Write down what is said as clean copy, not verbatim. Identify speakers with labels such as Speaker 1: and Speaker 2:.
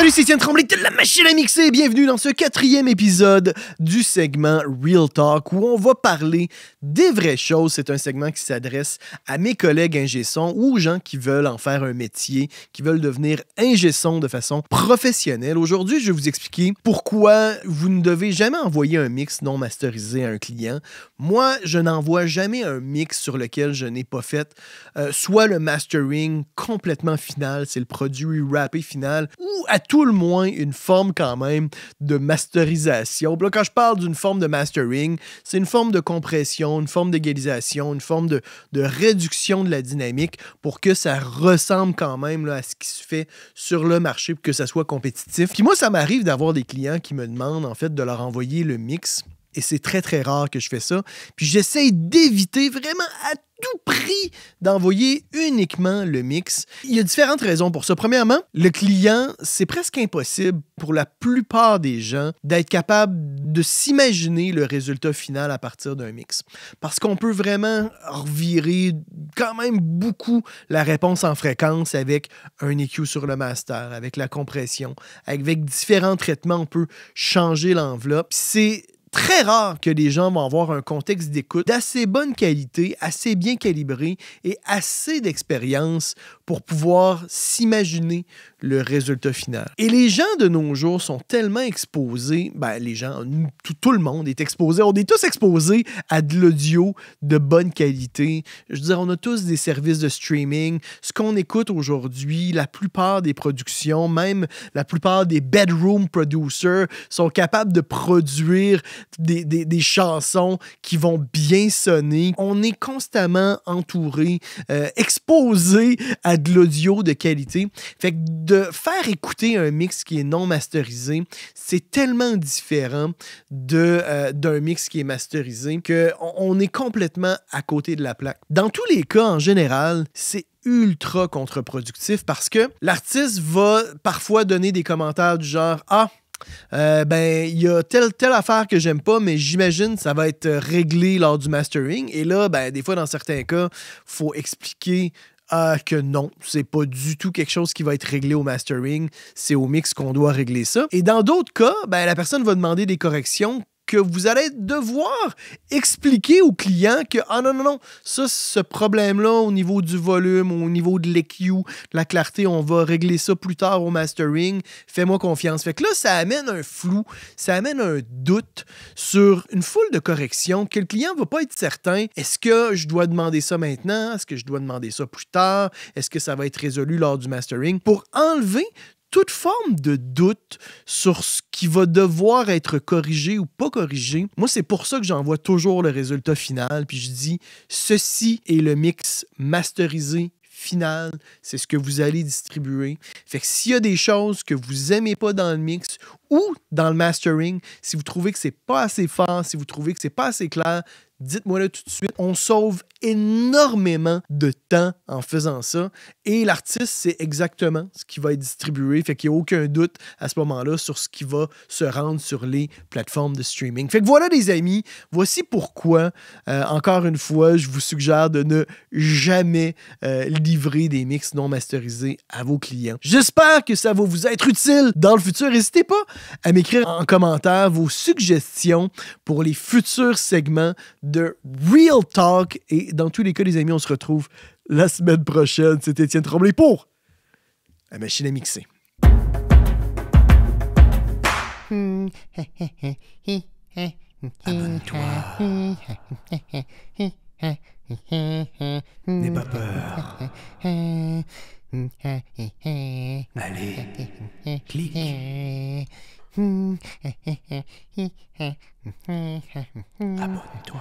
Speaker 1: Salut, c'est Étienne Tremblay de la machine à mixer. Bienvenue dans ce 4e épisode du segment Real Talk où on va parler des vraies choses. C'est un segment qui s'adresse à mes collègues ingé-son ou aux gens qui veulent en faire un métier, qui veulent devenir ingé-son de façon professionnelle. Aujourd'hui, je vais vous expliquer pourquoi vous ne devez jamais envoyer un mix non masterisé à un client. Moi, je n'envoie jamais un mix sur lequel je n'ai pas fait soit le mastering complètement final, c'est le produit wrappé final, ou à tout le moins une forme quand même de masterisation. Là, quand je parle d'une forme de mastering, c'est une forme de compression, une forme d'égalisation, une forme de réduction de la dynamique pour que ça ressemble quand même là, à ce qui se fait sur le marché pour que ça soit compétitif. Puis moi, ça m'arrive d'avoir des clients qui me demandent en fait de leur envoyer le mix. Et c'est très, très rare que je fais ça. Puis j'essaye d'éviter vraiment à tout prix d'envoyer uniquement le mix. Il y a différentes raisons pour ça. Premièrement, le client, c'est presque impossible pour la plupart des gens d'être capable de s'imaginer le résultat final à partir d'un mix. Parce qu'on peut vraiment revirer quand même beaucoup la réponse en fréquence avec un EQ sur le master, avec la compression, avec différents traitements, on peut changer l'enveloppe. C'est très rare que les gens vont avoir un contexte d'écoute d'assez bonne qualité, assez bien calibré et assez d'expérience pour pouvoir s'imaginer le résultat final. Et les gens de nos jours sont tellement exposés, les gens, tout le monde est exposé, on est tous exposés à de l'audio de bonne qualité. Je veux dire, on a tous des services de streaming. Ce qu'on écoute aujourd'hui, la plupart des productions, même la plupart des bedroom producers sont capables de produire des chansons qui vont bien sonner. On est constamment entouré, exposé à de l'audio de qualité. Fait que de faire écouter un mix qui est non masterisé, c'est tellement différent d'un mix qui est masterisé qu'on est complètement à côté de la plaque. Dans tous les cas, en général, c'est ultra contre-productif parce que l'artiste va parfois donner des commentaires du genre « Ah, il y a telle affaire que j'aime pas, mais j'imagine que ça va être réglé lors du mastering. » Et là, des fois, dans certains cas, il faut expliquer que non, c'est pas du tout quelque chose qui va être réglé au mastering, c'est au mix qu'on doit régler ça. Et dans d'autres cas, la personne va demander des corrections que vous allez devoir expliquer au client que, non, ça, ce problème-là, au niveau du volume, au niveau de l'EQ, de la clarté, on va régler ça plus tard au mastering, fais-moi confiance. Fait que là, ça amène un flou, ça amène un doute sur une foule de corrections que le client ne va pas être certain. Est-ce que je dois demander ça maintenant? Est-ce que je dois demander ça plus tard? Est-ce que ça va être résolu lors du mastering? Pour enlever toute forme de doute sur ce qui va devoir être corrigé ou pas corrigé. Moi, c'est pour ça que j'envoie toujours le résultat final, puis je dis, ceci est le mix masterisé final, c'est ce que vous allez distribuer. Fait que s'il y a des choses que vous aimez pas dans le mix ou dans le mastering, si vous trouvez que c'est pas assez fort, si vous trouvez que c'est pas assez clair, dites-moi-le tout de suite. On sauve énormément de temps en faisant ça. Et l'artiste, c'est exactement ce qui va être distribué. Fait qu'il n'y a aucun doute à ce moment-là sur ce qui va se rendre sur les plateformes de streaming. Fait que voilà, les amis. Voici pourquoi, encore une fois, je vous suggère de ne jamais livrer des mix non masterisés à vos clients. J'espère que ça va vous être utile dans le futur. N'hésitez pas à m'écrire en commentaire vos suggestions pour les futurs segments de Real Talk. Et dans tous les cas, les amis, on se retrouve la semaine prochaine. C'est Étienne Tremblay pour la machine à mixer. Abonne-toi. N'aie pas peur. Allez, clique. Abonne-toi.